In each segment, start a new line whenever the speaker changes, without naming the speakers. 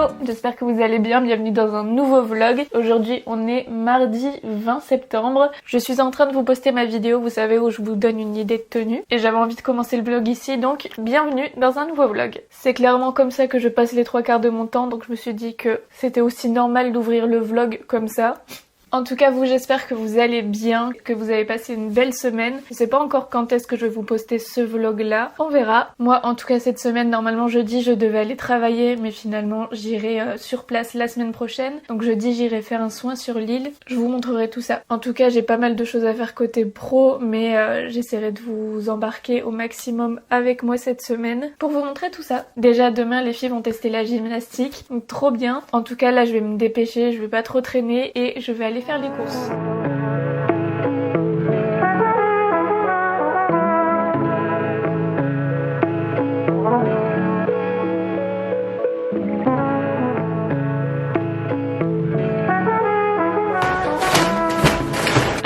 Hello, j'espère que vous allez bien, bienvenue dans un nouveau vlog. Aujourd'hui on est mardi 20 septembre. Je suis en train de vous poster ma vidéo, vous savez, où je vous donne une idée de tenue. Et j'avais envie de commencer le vlog ici, donc bienvenue dans un nouveau vlog. C'est clairement comme ça que je passe les 3/4 de mon temps, donc je me suis dit que c'était aussi normal d'ouvrir le vlog comme ça. En tout cas, vous, j'espère que vous allez bien, que vous avez passé une belle semaine. Je sais pas encore quand est-ce que je vais vous poster ce vlog-là. On verra. Moi, en tout cas, cette semaine, normalement, jeudi, je devais aller travailler, mais finalement, j'irai sur place la semaine prochaine. Donc jeudi, j'irai faire un soin sur l'île. Je vous montrerai tout ça. En tout cas, j'ai pas mal de choses à faire côté pro, mais j'essaierai de vous embarquer au maximum avec moi cette semaine pour vous montrer tout ça. Déjà, demain, les filles vont tester la gymnastique. Donc trop bien. En tout cas, là, je vais me dépêcher, je vais pas trop traîner et je vais aller faire les courses.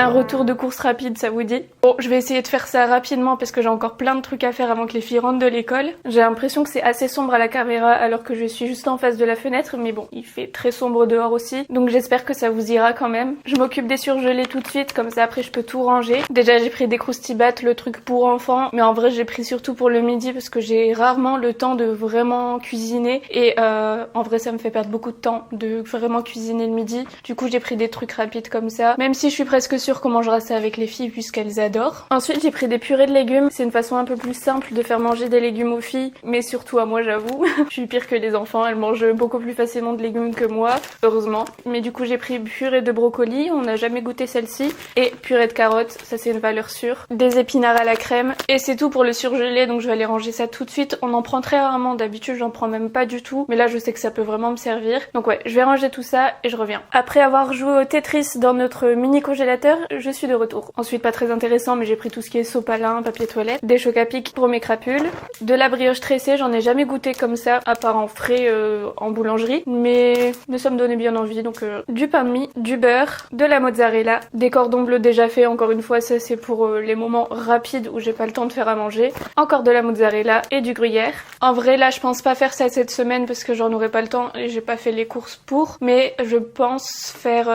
Un retour de course rapide, ça vous dit? Bon, je vais essayer de faire ça rapidement parce que j'ai encore plein de trucs à faire avant que les filles rentrent de l'école. J'ai l'impression que c'est assez sombre à la caméra alors que je suis juste en face de la fenêtre, mais bon, il fait très sombre dehors aussi, donc j'espère que ça vous ira quand même. Je m'occupe des surgelés tout de suite, comme ça après je peux tout ranger. Déjà j'ai pris des Croustibat, le truc pour enfants, mais en vrai j'ai pris surtout pour le midi parce que j'ai rarement le temps de vraiment cuisiner et en vrai ça me fait perdre beaucoup de temps de vraiment cuisiner le midi. Du coup j'ai pris des trucs rapides comme ça, même si je suis presque sûre qu'on mangera ça avec les filles puisqu'elles adorent. Ensuite j'ai pris des purées de légumes, c'est une façon un peu plus simple de faire manger des légumes aux filles, mais surtout à moi j'avoue. Je suis pire que les enfants, elles mangent beaucoup plus facilement de légumes que moi, heureusement. Mais du coup j'ai pris purée de brocoli, on n'a jamais goûté celle-ci, et purée de carottes, ça c'est une valeur sûre. Des épinards à la crème, et c'est tout pour le surgelé, donc je vais aller ranger ça tout de suite. On en prend très rarement, d'habitude j'en prends même pas du tout, mais là je sais que ça peut vraiment me servir. Donc ouais, je vais ranger tout ça et je reviens. Après avoir joué au Tetris dans notre mini congélateur, je suis de retour. Ensuite, pas très intéressant, mais j'ai pris tout ce qui est sopalin, papier toilette, des chocs à pic pour mes crapules, de la brioche tressée, j'en ai jamais goûté comme ça, à part en frais en boulangerie, mais ça me donnait bien envie, donc du pain de mie, du beurre, de la mozzarella, des cordons bleus déjà faits, encore une fois, ça c'est pour les moments rapides où j'ai pas le temps de faire à manger, encore de la mozzarella et du gruyère. En vrai, là, je pense pas faire ça cette semaine parce que j'en aurai pas le temps et j'ai pas fait les courses pour, mais je pense faire,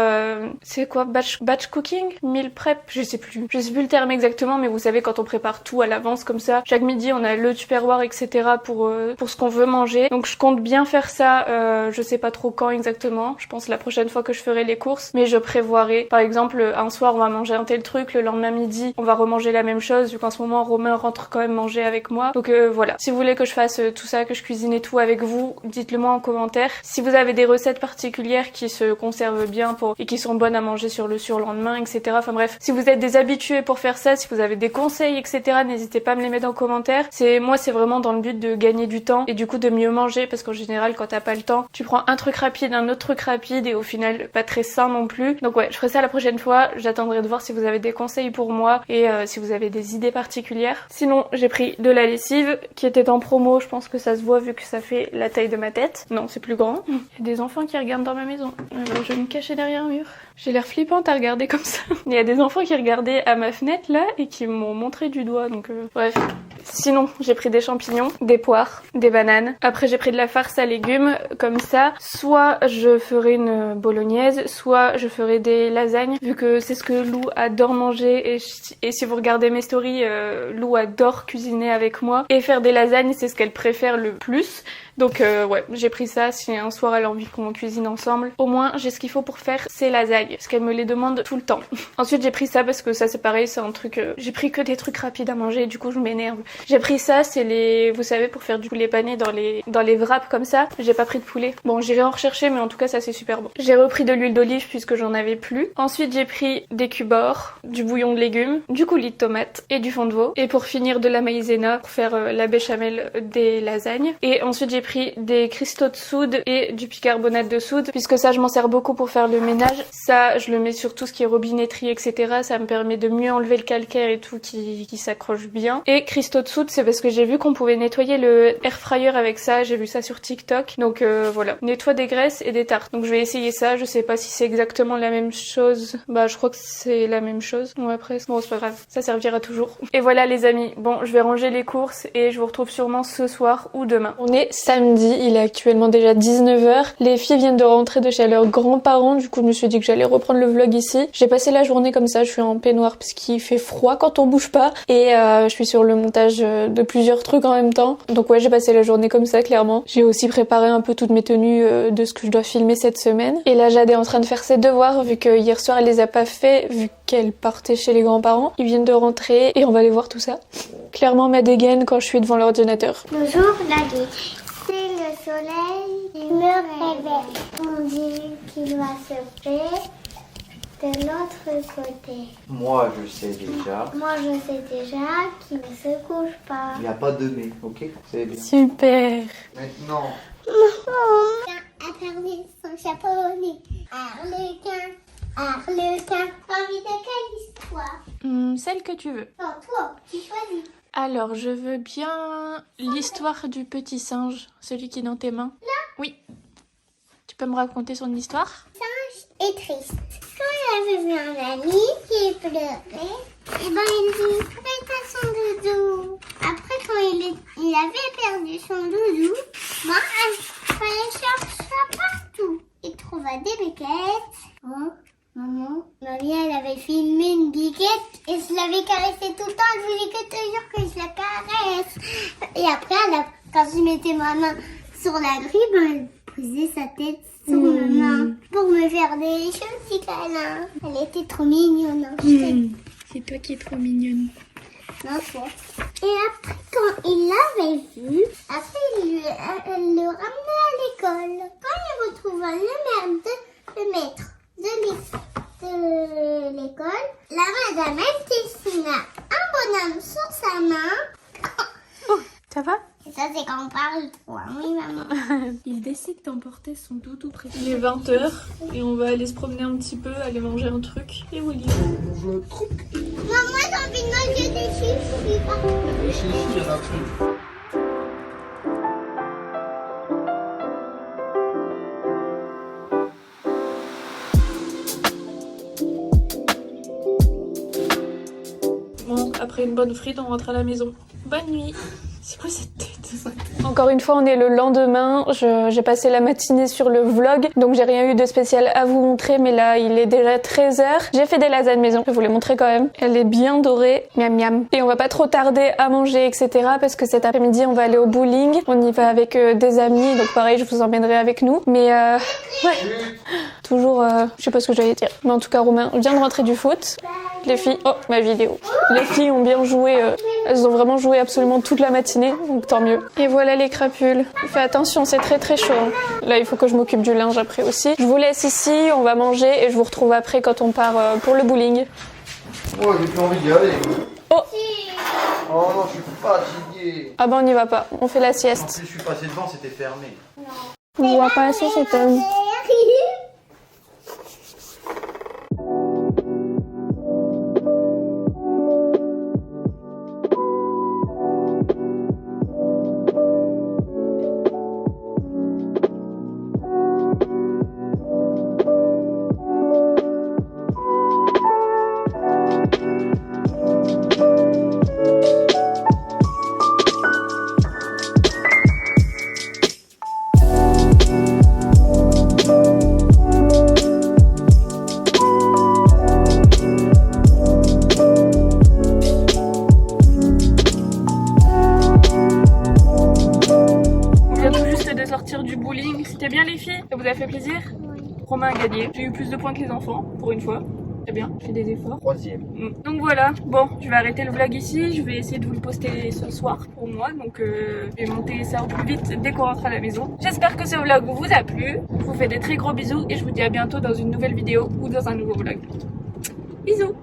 c'est quoi, batch cooking? Meal prep, je sais plus le terme exactement, mais vous savez quand on prépare tout à l'avance comme ça, chaque midi on a le tupperware etc pour ce qu'on veut manger, donc je compte bien faire ça, je sais pas trop quand exactement, je pense la prochaine fois que je ferai les courses, mais je prévoirai, par exemple un soir on va manger un tel truc, le lendemain midi on va remanger la même chose, vu qu'en ce moment Romain rentre quand même manger avec moi, donc voilà, si vous voulez que je fasse tout ça, que je cuisine et tout avec vous, dites-le moi en commentaire. Si vous avez des recettes particulières qui se conservent bien et qui sont bonnes à manger sur le surlendemain etc, enfin bref, si vous êtes des habitués pour faire ça, si vous avez des conseils etc, n'hésitez pas à me les mettre en commentaire. Moi c'est vraiment dans le but de gagner du temps et du coup de mieux manger, parce qu'en général quand t'as pas le temps, tu prends un truc rapide, un autre truc rapide et au final pas très sain non plus. Donc ouais, je ferai ça la prochaine fois, j'attendrai de voir si vous avez des conseils pour moi et si vous avez des idées particulières. Sinon j'ai pris de la lessive qui était en promo, je pense que ça se voit vu que ça fait la taille de ma tête. Non, c'est plus grand. Il y a des enfants qui regardent dans ma maison. Je vais me cacher derrière un mur. J'ai l'air flippante à regarder comme ça. Il y a des enfants qui regardaient à ma fenêtre là et qui m'ont montré du doigt, donc bref. Sinon, j'ai pris des champignons, des poires, des bananes. Après, j'ai pris de la farce à légumes, comme ça. Soit je ferai une bolognaise, soit je ferai des lasagnes, vu que c'est ce que Lou adore manger. Et si vous regardez mes stories, Lou adore cuisiner avec moi. Et faire des lasagnes, c'est ce qu'elle préfère le plus. Donc ouais, j'ai pris ça, si un soir elle a envie qu'on cuisine ensemble, au moins j'ai ce qu'il faut pour faire ces lasagnes, parce qu'elle me les demande tout le temps. Ensuite j'ai pris ça parce que ça c'est pareil, c'est un truc, j'ai pris que des trucs rapides à manger, du coup je m'énerve. J'ai pris ça, c'est les, vous savez, pour faire du poulet pané dans les wraps comme ça. J'ai pas pris de poulet. Bon, j'irai en rechercher, mais en tout cas ça c'est super bon. J'ai repris de l'huile d'olive puisque j'en avais plus. Ensuite j'ai pris des cubes-or, du bouillon de légumes, du coulis de tomate et du fond de veau. Et pour finir de la maïzena pour faire la béchamel des lasagnes. Et ensuite j'ai pris des cristaux de soude et du bicarbonate de soude, puisque ça je m'en sers beaucoup pour faire le ménage. Ça je le mets sur tout ce qui est robinetterie etc, ça me permet de mieux enlever le calcaire et tout qui s'accroche bien. Et cristaux de soude, c'est parce que j'ai vu qu'on pouvait nettoyer le air fryer avec ça, j'ai vu ça sur TikTok, donc voilà, nettoie des graisses et des tartes. Donc je vais essayer ça, je sais pas si c'est exactement la même chose, bah je crois que c'est la même chose, ouais presque, bon c'est pas grave, ça servira toujours. Et voilà les amis, bon je vais ranger les courses et je vous retrouve sûrement ce soir ou demain. On est samedi samedi, il est actuellement déjà 19h. Les filles viennent de rentrer de chez leurs grands-parents, du coup je me suis dit que j'allais reprendre le vlog ici. J'ai passé la journée comme ça, je suis en peignoir parce qu'il fait froid quand on bouge pas et je suis sur le montage de plusieurs trucs en même temps. Donc ouais, j'ai passé la journée comme ça clairement. J'ai aussi préparé un peu toutes mes tenues de ce que je dois filmer cette semaine. Et là Jade est en train de faire ses devoirs vu que hier soir elle les a pas fait vu qu'elle partait chez les grands-parents. Ils viennent de rentrer et on va aller voir tout ça. Clairement ma dégaine quand je suis devant l'ordinateur.
Bonjour Daddy. C'est le soleil qui me réveille. On dit qu'il va se faire de l'autre côté.
Moi, je sais déjà.
Moi, je sais déjà qu'il ne se couche pas.
Il n'y a pas de nez, ok? C'est bien.
Super.
Maintenant.
Arlequin a perdu son chapeau au nez. Arlequin, Arlequin. T'as envie de quelle histoire?
Celle que tu veux.
Non, toi, tu choisis.
Alors, je veux bien l'histoire du petit singe, celui qui est dans tes mains. Là? Oui. Tu peux me raconter son histoire?
Singe est triste. Quand il avait vu un ami qui pleurait, et ben il lui prêta son doudou. Après, quand il avait perdu son doudou, ben il fallait chercher partout. Il trouva des biquettes. Oh, maman, mamie, elle avait filmé une biquette et je l'avais caressée tout le temps. Elle voulait que toujours que je la caresse. Et après, quand je mettais ma main sur la grille, ben, elle posait sa tête sur ma main pour me faire des petits câlins. Elle était trop mignonne. Hein.
C'est toi qui es trop mignonne.
Non, c'est. Et après, quand il l'avait vu, après, elle le ramenait à l'école. Quand il retrouva le maître de l'école, la madame, elle dessina un bonhomme sur sa main.
Oh, ça va?
Et ça, c'est quand on parle trop. Hein, oui, maman.
Il décide d'emporter son doudou près. Il est 20h et on va aller se promener un petit peu, aller manger un truc. Et Willy.
Maman, j'ai envie de manger des chichis.
Les chichis, il y en a plus.
Bon, après une bonne frite, on rentre à la maison. Bonne nuit. C'est quoi cette tête? Encore une fois, on est le lendemain. J'ai passé la matinée sur le vlog, donc j'ai rien eu de spécial à vous montrer, mais là, il est déjà 13h. J'ai fait des lasagnes maison, je vais vous les montrer quand même. Elle est bien dorée, miam miam. Et on va pas trop tarder à manger, etc. parce que cet après-midi, on va aller au bowling. On y va avec des amis, donc pareil, je vous emmènerai avec nous. Mais ouais, toujours, je sais pas ce que j'allais dire. Mais en tout cas, Romain vient de rentrer du foot. Les filles, oh, ma vidéo. Les filles ont bien joué, elles ont vraiment joué absolument toute la matinée, donc tant mieux. Et voilà les crapules. Fais attention, c'est très très chaud. Hein. Là, il faut que je m'occupe du linge après aussi. Je vous laisse ici, on va manger et je vous retrouve après quand on part pour le bowling.
Moi, j'ai plus envie d'y aller.
Oh!
Oh non, je suis fatigué.
Ah bah on n'y va pas, on fait la
En
sieste.
plus, je suis passé devant, c'était fermé.
On voit pas assez cet homme. Du bowling, c'était bien les filles? Ça vous a fait plaisir?
Oui.
Romain a gagné, j'ai eu plus de points que les enfants, pour une fois. C'est bien, j'ai des efforts.
3e.
Donc voilà, bon, je vais arrêter le vlog ici, je vais essayer de vous le poster ce soir pour moi, donc je vais monter ça au plus vite dès qu'on rentre à la maison. J'espère que ce vlog vous a plu, je vous fais des très gros bisous et je vous dis à bientôt dans une nouvelle vidéo ou dans un nouveau vlog. Bisous!